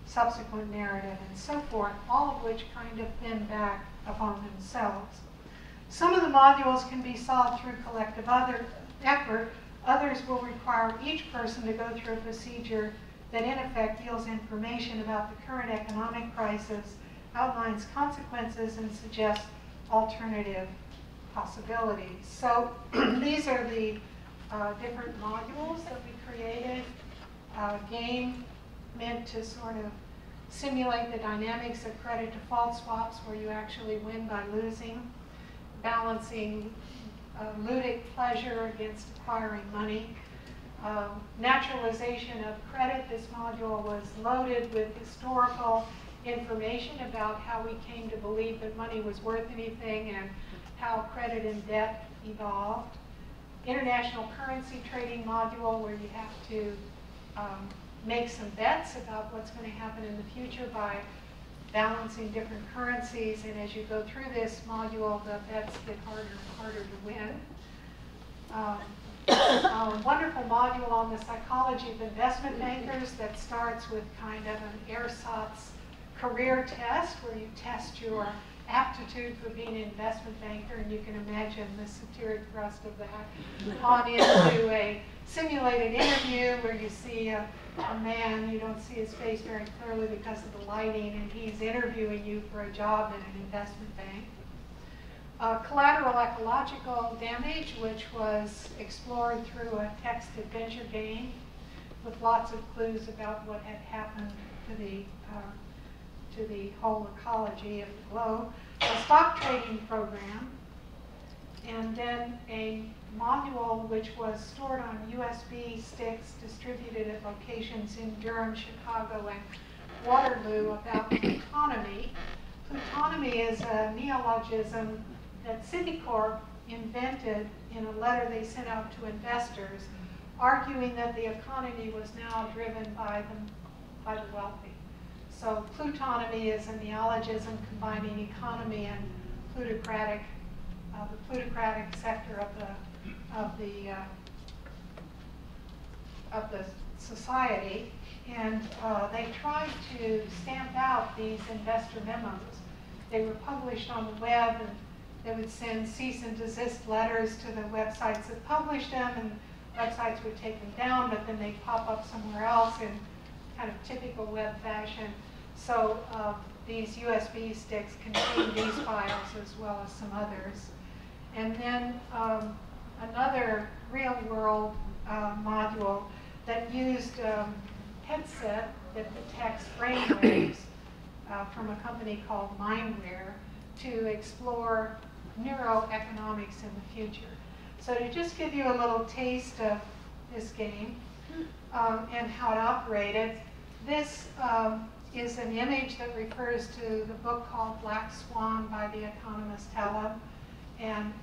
subsequent narrative, and so forth, all of which kind of bend back upon themselves. Some of the modules can be solved through collective effort. Others will require each person to go through a procedure that in effect yields information about the current economic crisis, outlines consequences, and suggests alternative possibilities. So these are the different modules that we created. Game meant to sort of simulate the dynamics of credit default swaps, where you actually win by losing, balancing ludic pleasure against acquiring money. Naturalization of credit. This module was loaded with historical information about how we came to believe that money was worth anything and how credit and debt evolved. International currency trading module, where you have to make some bets about what's going to happen in the future by balancing different currencies, and as you go through this module, the bets get harder and harder to win. A wonderful module on the psychology of investment bankers that starts with kind of an ersatz career test, where you test your aptitude for being an investment banker, and you can imagine the satiric thrust of that on into a simulated interview where you see a man, you don't see his face very clearly because of the lighting, and he's interviewing you for a job in an investment bank. Collateral ecological damage, which was explored through a text adventure game with lots of clues about what had happened to the whole ecology of the globe. A stock trading program, and then a module which was stored on USB sticks distributed at locations in Durham, Chicago, and Waterloo about plutonomy. Plutonomy is a neologism that Citicorp invented in a letter they sent out to investors, arguing that the economy was now driven by the wealthy. So plutonomy is a neologism combining economy and plutocratic, the plutocratic sector of the society, and they tried to stamp out these investor memos. They were published on the web, and they would send cease and desist letters to the websites that published them, and websites would take them down, but then they'd pop up somewhere else in kind of typical web fashion. So these USB sticks contain these files as well as some others. And then another real-world module that used headset that detects brainwaves from a company called Mindware to explore neuroeconomics in the future. So to just give you a little taste of this game and how it operated, this is an image that refers to the book called Black Swan by the economist Taleb. And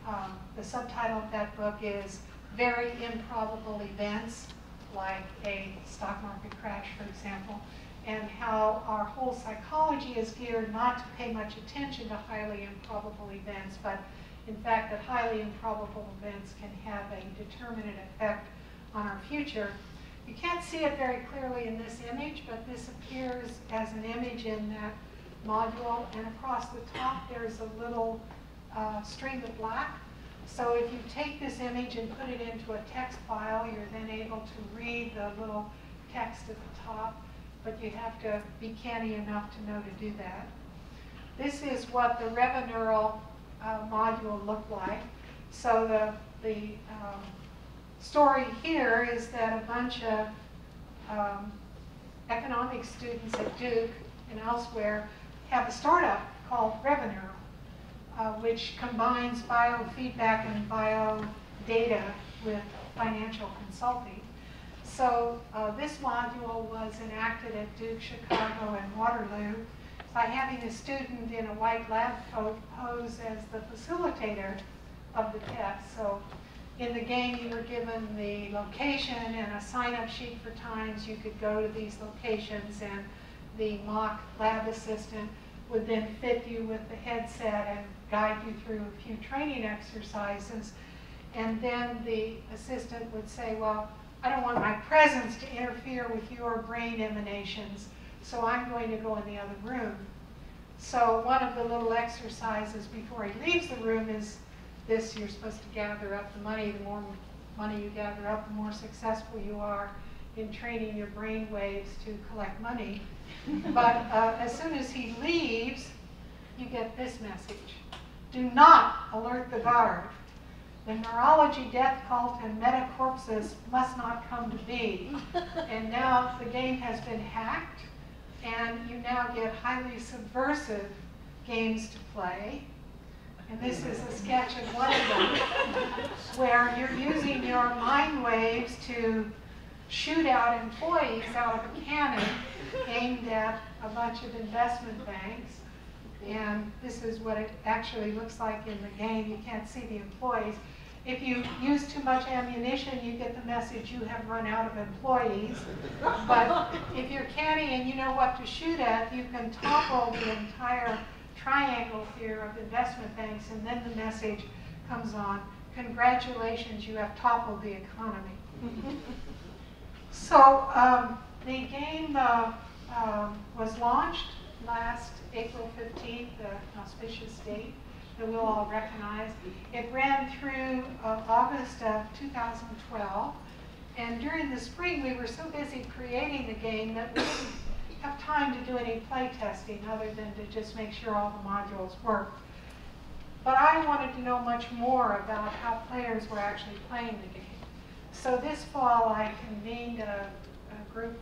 the subtitle of that book is Very Improbable Events, like a stock market crash, for example, and how our whole psychology is geared not to pay much attention to highly improbable events, but in fact that highly improbable events can have a determinate effect on our future. You can't see it very clearly in this image, but this appears as an image in that module, and across the top there's a little string of black. So if you take this image and put it into a text file, you're then able to read the little text at the top, but you have to be canny enough to know to do that. This is what the Reveneural module looked like. So the story here is that a bunch of economics students at Duke and elsewhere have a startup called Reveneural, which combines biofeedback and biodata with financial consulting. So this module was enacted at Duke, Chicago, and Waterloo by having a student in a white lab coat pose as the facilitator of the test. So in the game, you were given the location and a sign-up sheet for times you could go to these locations, and the mock lab assistant would then fit you with the headset and guide you through a few training exercises. And then the assistant would say, well, I don't want my presence to interfere with your brain emanations, so I'm going to go in the other room. So one of the little exercises before he leaves the room is this: you're supposed to gather up the money. The more money you gather up, the more successful you are in training your brain waves to collect money. But as soon as he leaves, you get this message: do not alert the guard. The neurology death cult and metacorpses must not come to be. And now the game has been hacked, and you now get highly subversive games to play. And this is a sketch of one of them, where you're using your mind waves to shoot out employees out of a cannon aimed at a bunch of investment banks. And this is what it actually looks like in the game. You can't see the employees. If you use too much ammunition, you get the message you have run out of employees. But if you're canny and you know what to shoot at, you can topple the entire triangle here of investment banks, and then the message comes on: congratulations, you have toppled the economy. So the game was launched last April 15th, the auspicious date that we'll all recognize. It ran through August of 2012. And during the spring, we were so busy creating the game that we didn't have time to do any play testing other than to just make sure all the modules worked. But I wanted to know much more about how players were actually playing the game. So this fall, I convened a group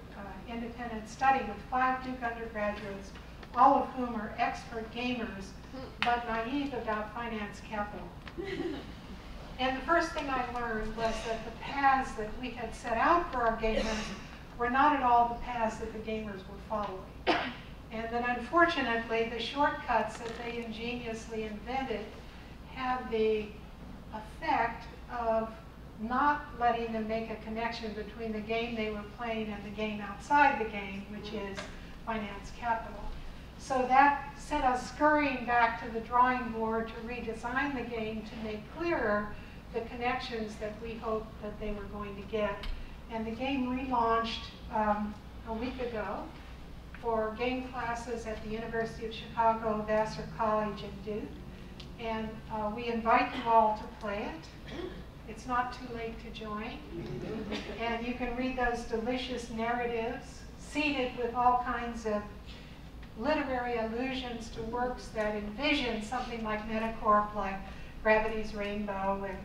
independent study with 5 Duke undergraduates, all of whom are expert gamers, but naive about finance capital. And the first thing I learned was that the paths that we had set out for our gamers were not at all the paths that the gamers were following. And that unfortunately, the shortcuts that they ingeniously invented had the effect of not letting them make a connection between the game they were playing and the game outside the game, which is finance capital. So that sent us scurrying back to the drawing board to redesign the game to make clearer the connections that we hoped that they were going to get. And the game relaunched a week ago for game classes at the University of Chicago, Vassar College, and Duke. And we invite you all to play it. It's not too late to join. And you can read those delicious narratives, seeded with all kinds of literary allusions to works that envision something like Metacorp, like Gravity's Rainbow, and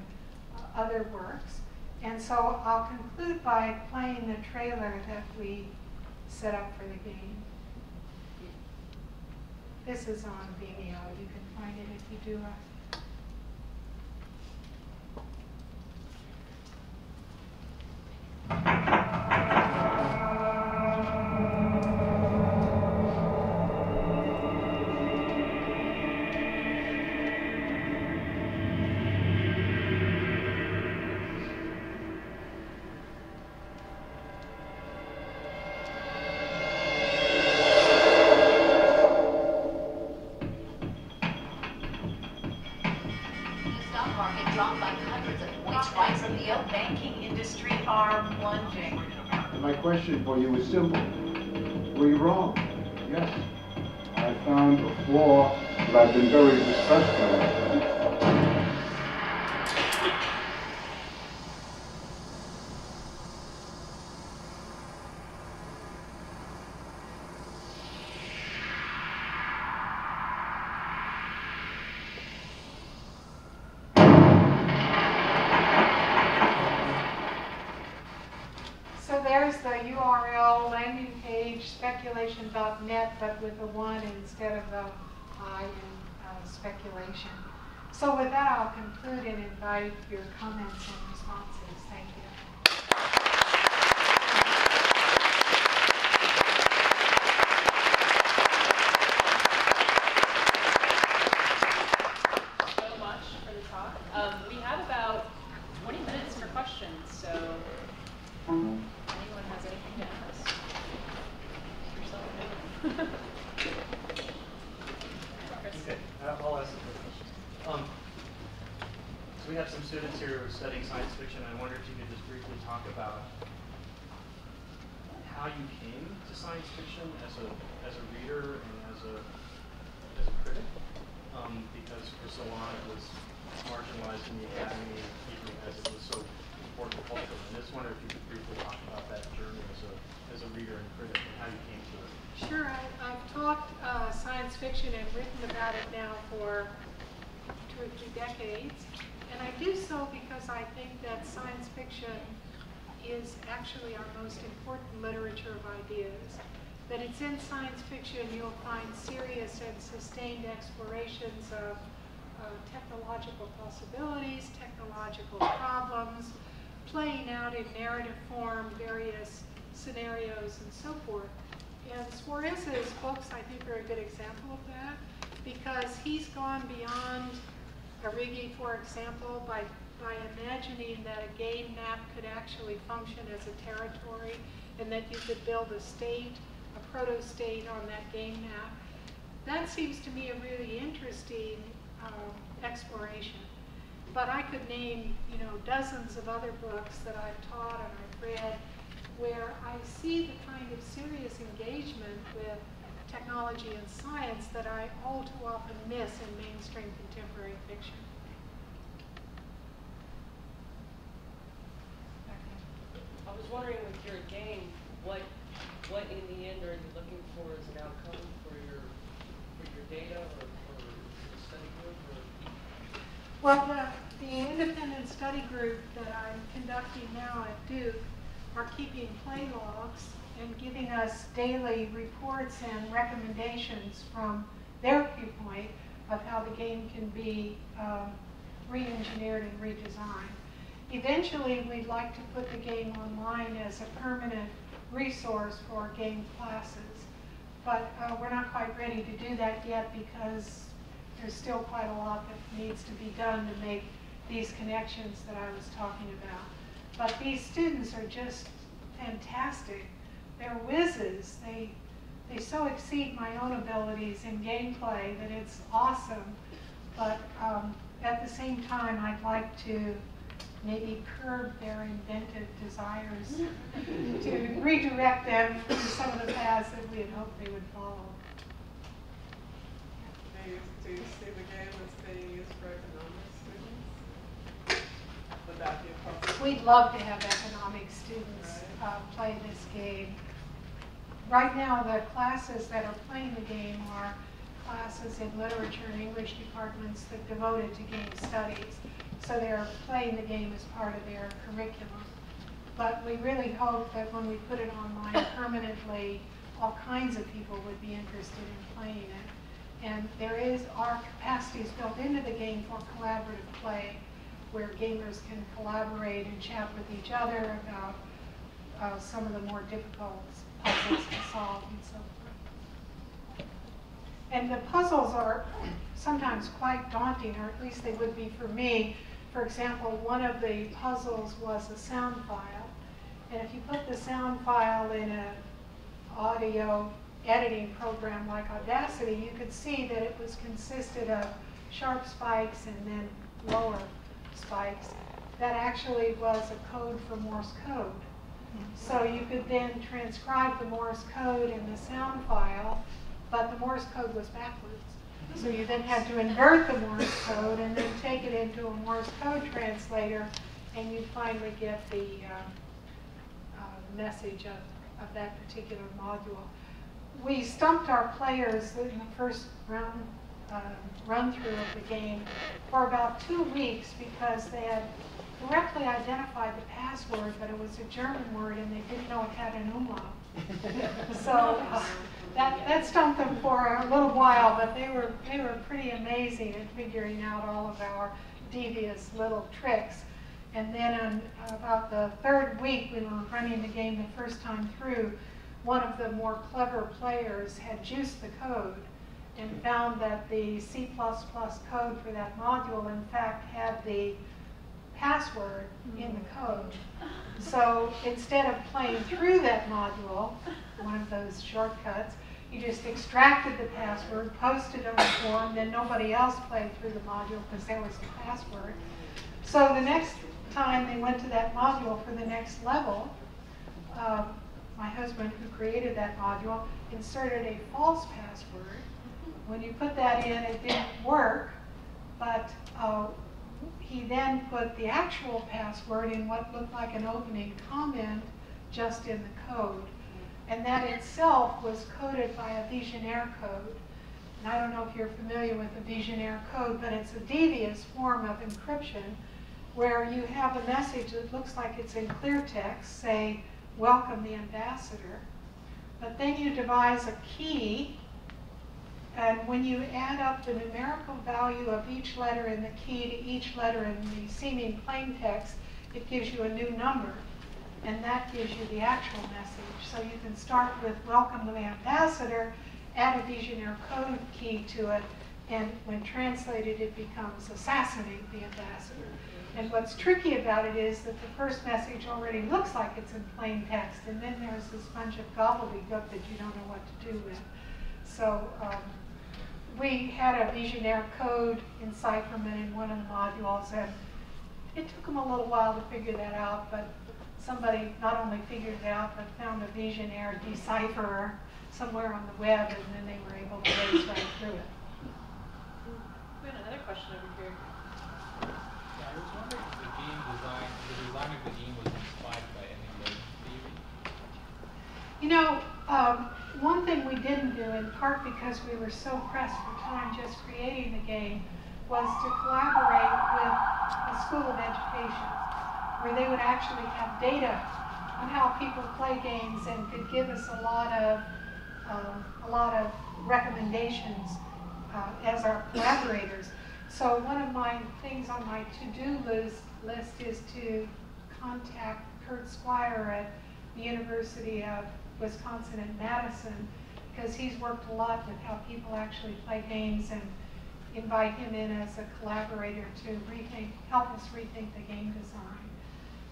other works. And so I'll conclude by playing the trailer that we set up for the game. This is on Vimeo. You can find it if you do a My question for you is simple. Were you wrong? Yes. I found a flaw that I've been very distrustful of. Speculation.net, but with a 1 instead of the I in speculation. So with that, I'll conclude and invite your comments and responses. Thank you. So much for the talk. We have about 20 minutes for questions, so anyone has anything to ask? Okay, I'll ask the question. So we have some students here who are studying science fiction. I wonder if you could just briefly talk about how you came to science fiction as a reader and as a critic, because for so long it was marginalized in the academy, even as it was so important culturally. And I just wonder if you could briefly talk about that journey as a reader and critic and how you came to it. Sure, I've taught science fiction and written about it now for 2 or 3 decades. And I do so because I think that science fiction is actually our most important literature of ideas. That it's in science fiction you'll find serious and sustained explorations of technological possibilities, technological problems, playing out in narrative form various scenarios and so forth. And Suarez's books, I think, are a good example of that, because he's gone beyond Arrighi, for example, by imagining that a game map could actually function as a territory, and that you could build a state, a proto-state on that game map. That seems to me a really interesting exploration. But I could name, dozens of other books that I've taught and I've read where I see the kind of serious engagement with technology and science that I all too often miss in mainstream contemporary fiction. I was wondering with your game, what in the end are you looking for as an outcome for your data or your study group? Or? Well, the independent study group that I'm conducting now at Duke are keeping play logs and giving us daily reports and recommendations from their viewpoint of how the game can be re-engineered and redesigned. Eventually, we'd like to put the game online as a permanent resource for game classes, but we're not quite ready to do that yet because there's still quite a lot that needs to be done to make these connections that I was talking about. But these students are just fantastic. They're whizzes. They so exceed my own abilities in gameplay that it's awesome. But at the same time, I'd like to maybe curb their inventive desires to redirect them to some of the paths that we had hoped they would follow. Do you see the game as being used for economics students? Would that be a possibility? We'd love to have economics students play this game. Right now, the classes that are playing the game are classes in literature and English departments that are devoted to game studies. So they're playing the game as part of their curriculum. But we really hope that when we put it online permanently, all kinds of people would be interested in playing it. And our capacities built into the game for collaborative play, where gamers can collaborate and chat with each other about some of the more difficult puzzles to solve and so forth. And the puzzles are sometimes quite daunting, or at least they would be for me. For example, one of the puzzles was a sound file. And if you put the sound file in an audio editing program like Audacity, you could see that it was consisted of sharp spikes and then lower spikes. That actually was a code for Morse code. So you could then transcribe the Morse code in the sound file, but the Morse code was backwards. So you then had to invert the Morse code and then take it into a Morse code translator, and you finally get the message of that particular module. We stumped our players in the first run-through of the game for about 2 weeks because they had correctly identified the password, but it was a German word and they didn't know it had an umlaut. So that stumped them for a little while, but they were pretty amazing at figuring out all of our devious little tricks. And then on about the 3rd week we were running the game the first time through, one of the more clever players had juiced the code and found that the C++ code for that module in fact had the password in the code. So instead of playing through that module, one of those shortcuts, you just extracted the password, posted it on the form, then nobody else played through the module because there was the password. So the next time they went to that module for the next level, my husband, who created that module, inserted a false password. When you put that in, it didn't work, but he then put the actual password in what looked like an opening comment just in the code. And that itself was coded by a Vigenère code. And I don't know if you're familiar with the Vigenère code, but it's a devious form of encryption where you have a message that looks like it's in clear text, say, welcome the ambassador. But then you devise a key, and when you add up the numerical value of each letter in the key to each letter in the seeming plain text, it gives you a new number, and that gives you the actual message. So you can start with welcome the ambassador, add a Vigenère code key to it, and when translated it becomes assassinate the ambassador. And what's tricky about it is that the first message already looks like it's in plain text, and then there's this bunch of gobbledygook that you don't know what to do with. So we had a Vigenère code encipherment in one of the modules, and it took them a little while to figure that out, but somebody not only figured it out, but found a visionaire decipherer somewhere on the web, and then they were able to race right through it. We have another question over here. Yeah, I was wondering if the design of the game was inspired by any learning theory. You know, one thing we didn't do, in part because we were so pressed for time just creating the game, was to collaborate with the School of Education, where they would actually have data on how people play games and could give us a lot of recommendations as our collaborators. So one of my things on my to-do list is to contact Kurt Squire at the University of Wisconsin in Madison, because he's worked a lot with how people actually play games, and invite him in as a collaborator to help us rethink the game design.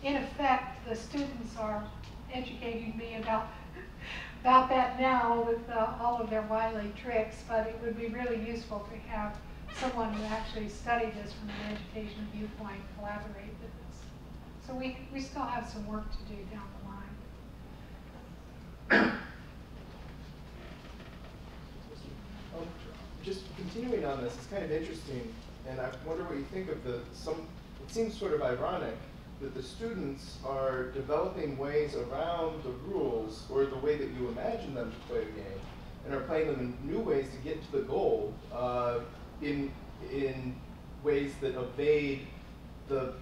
In effect, the students are educating me about that now with all of their wily tricks, but it would be really useful to have someone who actually studied this from an education viewpoint collaborate with us. So we still have some work to do down the line. Just continuing on this, it's kind of interesting, and I wonder what you think of it seems sort of ironic that the students are developing ways around the rules, or the way that you imagine them to play the game, and are playing them in new ways to get to the goal, in ways that evade the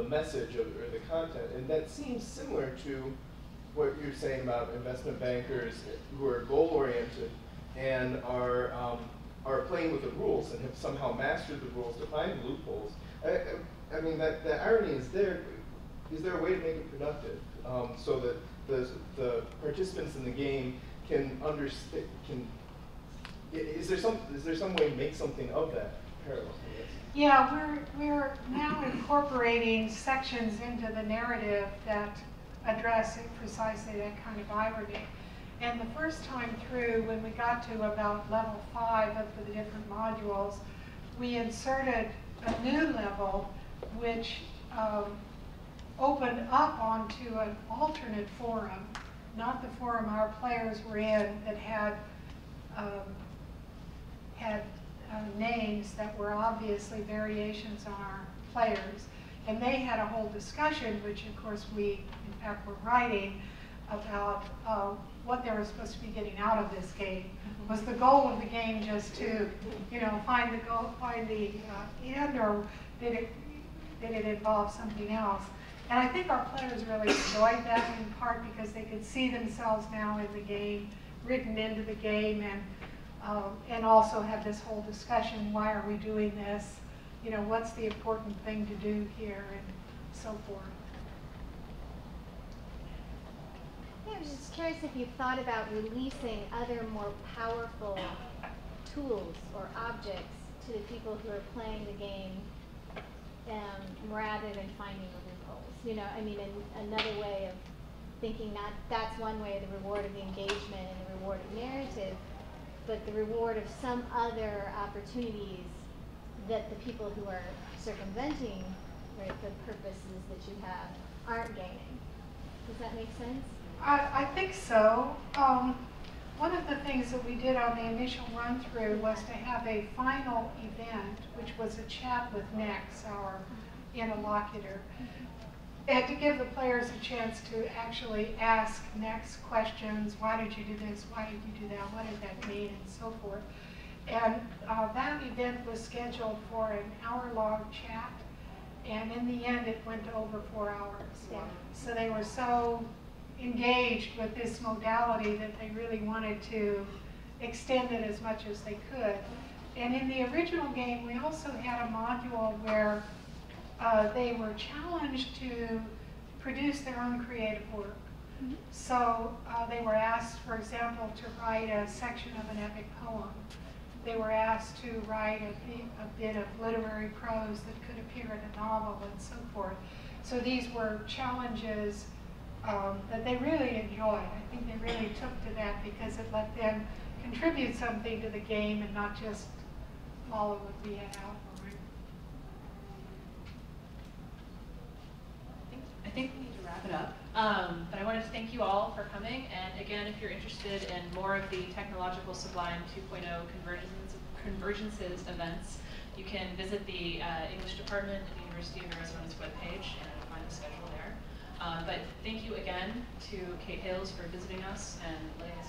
message or the content. And that seems similar to what you're saying about investment bankers who are goal-oriented and are playing with the rules and have somehow mastered the rules to find loopholes. I mean, the irony is there. Is there a way to make it productive so that the participants in the game can understand? Is there some way to make something of that parallel? Yeah, we're now incorporating sections into the narrative that address precisely that kind of irony. And the first time through, when we got to about level 5 of the different modules, we inserted a new level which opened up onto an alternate forum, not the forum our players were in, that had names that were obviously variations on our players. And they had a whole discussion, which of course we, in fact, were writing about what they were supposed to be getting out of this game. Was the goal of the game just to, find the end, or did it involve something else? And I think our players really enjoyed that, in part because they could see themselves now in the game, written into the game, and also have this whole discussion: why are we doing this? What's the important thing to do here, and so forth. Yeah, I was just curious if you've thought about releasing other more powerful tools or objects to the people who are playing the game, rather than finding the loopholes. I mean, another way of thinking, that's one way, the reward of the engagement and the reward of narrative, but the reward of some other opportunities that the people who are circumventing, right, the purposes that you have aren't gaining. Does that make sense? I think so. One of the things that we did on the initial run-through was to have a final event, which was a chat with Nex, our interlocutor, and to give the players a chance to actually ask Nex questions. Why did you do this? Why did you do that? What did that mean? And so forth. And that event was scheduled for an hour-long chat, and in the end it went over 4 hours. Yeah. So they were so engaged with this modality that they really wanted to extend it as much as they could. And in the original game, we also had a module where they were challenged to produce their own creative work. Mm-hmm. So they were asked, for example, to write a section of an epic poem. They were asked to write a bit of literary prose that could appear in a novel, and so forth. So these were challenges that they really enjoyed. I think they really took to that because it let them contribute something to the game and not just follow what we had outlined. I think we need to wrap it up. But I wanted to thank you all for coming, and again, if you're interested in more of the Technological Sublime 2.0 Convergences events, you can visit the English department at the University of Arizona's webpage and find the schedule there. But thank you again to Kate Hayles for visiting us and letting us